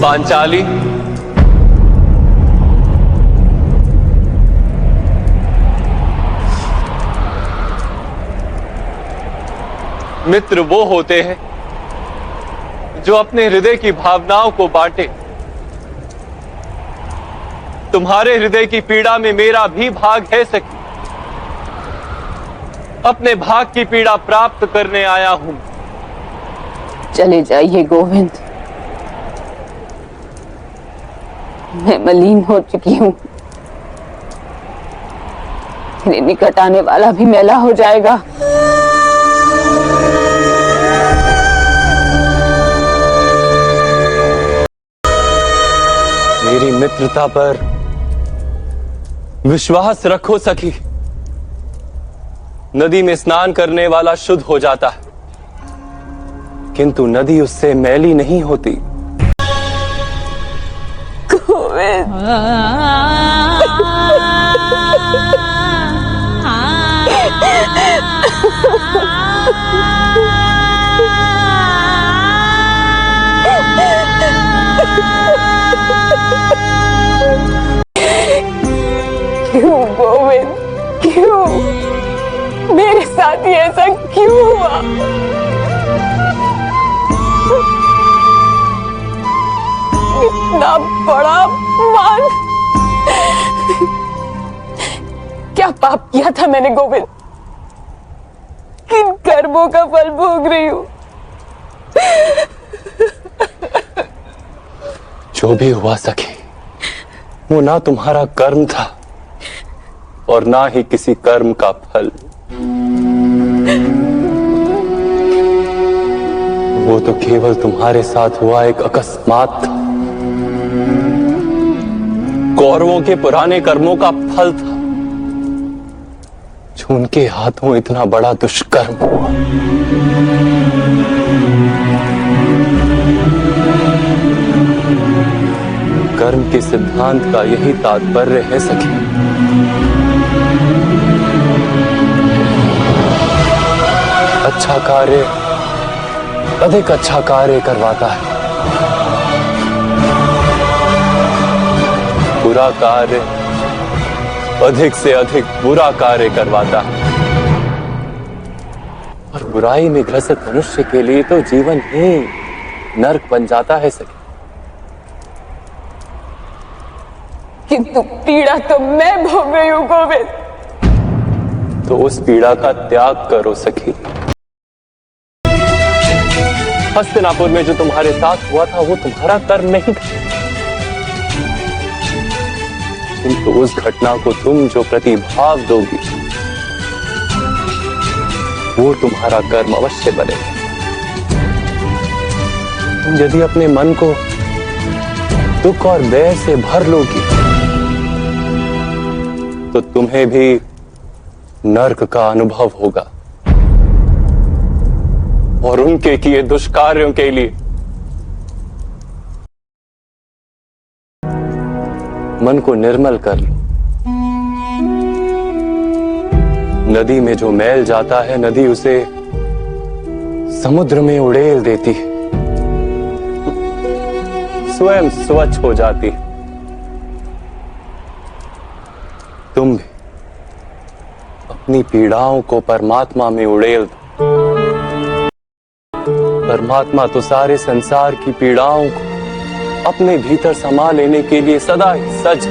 पांचाली, मित्र वो होते हैं जो अपने हृदय की भावनाओं को बांटे। तुम्हारे हृदय की पीड़ा में मेरा भी भाग है सखी। अपने भाग की पीड़ा प्राप्त करने आया हूं। चले जाइए गोविंद, मैं मलिन हो चुकी हूं। मेरे निकट आने वाला भी मैला हो जाएगा। मेरी मित्रता पर विश्वास रखो सखी। नदी में स्नान करने वाला शुद्ध हो जाता है, किंतु नदी उससे मैली नहीं होती। गोविंद, क्यों गोविंद, क्यों मेरे साथ ही ऐसा क्यों हुआ? इतना बड़ा अपमान, क्या पाप किया था मैंने गोविंद? किन कर्मों का फल भोग रही हूं? जो भी हुआ सखी, वो ना तुम्हारा कर्म था और ना ही किसी कर्म का फल। वो तो केवल तुम्हारे साथ हुआ एक अकस्मात था, कौरवों के पुराने कर्मों का फल था, जो उनके हाथों इतना बड़ा दुष्कर्म हुआ। कर्म के सिद्धांत का यही तात्पर्य है सखी। अच्छा कार्य अधिक अच्छा कार्य करवाता है, बुरा कार्य अधिक से अधिक बुरा कार्य करवाता है। और बुराई में ग्रसित मनुष्य के लिए तो जीवन ही नरक बन जाता है सखी। किंतु पीड़ा तो मैं भोग रही हूं गोविंद। तो उस पीड़ा का त्याग करो सखी। हस्तिनापुर में जो तुम्हारे साथ हुआ था वो तुम्हारा कर्म नहीं था, किंतु उस घटना को तुम जो प्रतिभाव दोगी वो तुम्हारा कर्म अवश्य बनेगा। तुम यदि अपने मन को दुख और बैर से भर लोगी तो तुम्हें भी नरक का अनुभव होगा, और उनके किए दुष्कार्यों के लिए मन को निर्मल कर लो। नदी में जो मैल जाता है, नदी उसे समुद्र में उड़ेल देती है, स्वयं स्वच्छ हो जाती है। तुम भी अपनी पीड़ाओं को परमात्मा में उड़ेल दो। परमात्मा तो सारे संसार की पीड़ाओं को अपने भीतर समा लेने के लिए सदा ही सज।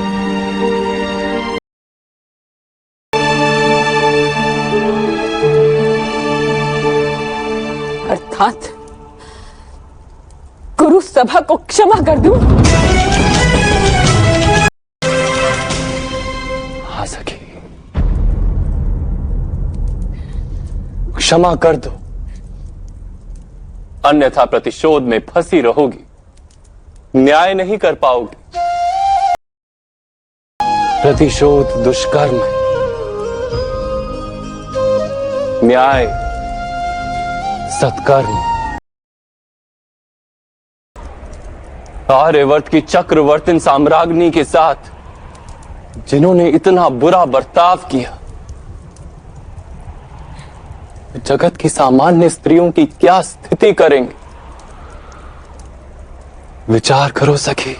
अर्थात गुरु सभा को क्षमा कर दूं? हाँ सखी, क्षमा कर दो, अन्यथा प्रतिशोध में फंसी रहोगी, न्याय नहीं कर पाओगी। प्रतिशोध दुष्कर्म है, न्याय सत्कर्म। आर्यवर्त की चक्रवर्तीन साम्राज्ञी के साथ जिन्होंने इतना बुरा बर्ताव किया, जगत की सामान्य स्त्रियों की क्या स्थिति करेंगे? विचार करो सखी।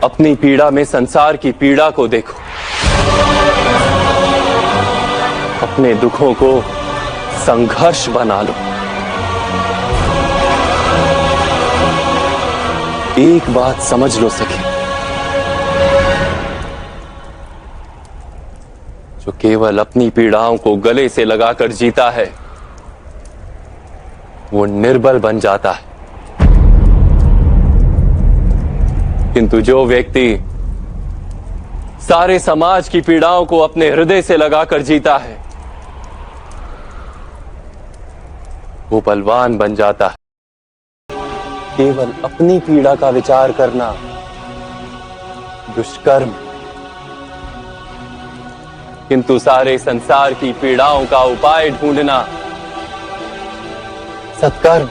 अपनी पीड़ा में संसार की पीड़ा को देखो, अपने दुखों को संघर्ष बना लो। एक बात समझ लो सखी, जो केवल अपनी पीड़ाओं को गले से लगाकर जीता है, वो निर्बल बन जाता है। किंतु जो व्यक्ति सारे समाज की पीड़ाओं को अपने हृदय से लगाकर जीता है, वो बलवान बन जाता है। केवल अपनी पीड़ा का विचार करना दुष्कर्म, किंतु सारे संसार की पीड़ाओं का उपाय ढूंढना सत्कर्म।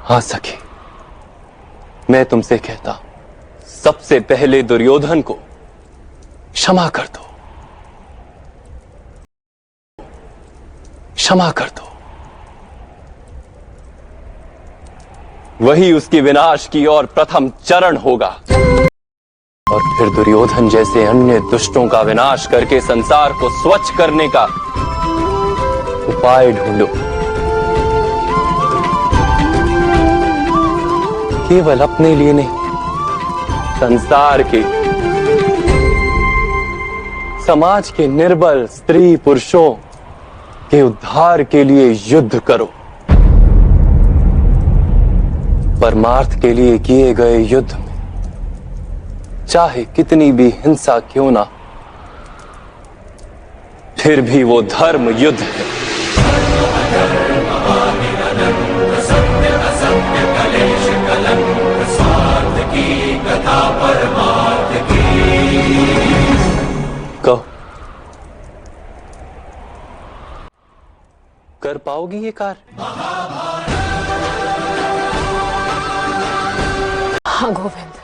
हाँ सखी, मैं तुमसे कहता हूं, सबसे पहले दुर्योधन को क्षमा कर दो, क्षमा कर दो। वही उसकी विनाश की ओर प्रथम चरण होगा। और फिर दुर्योधन जैसे अन्य दुष्टों का विनाश करके संसार को स्वच्छ करने का उपाय ढूंढो। केवल अपने लिए नहीं, संसार के, समाज के निर्बल स्त्री पुरुषों के उद्धार के लिए युद्ध करो। परमार्थ के लिए किए गए युद्ध में चाहे कितनी भी हिंसा क्यों ना, फिर भी वो धर्म युद्ध है। कहो, कर पाओगी ये कार्य? हाँ गोविंद,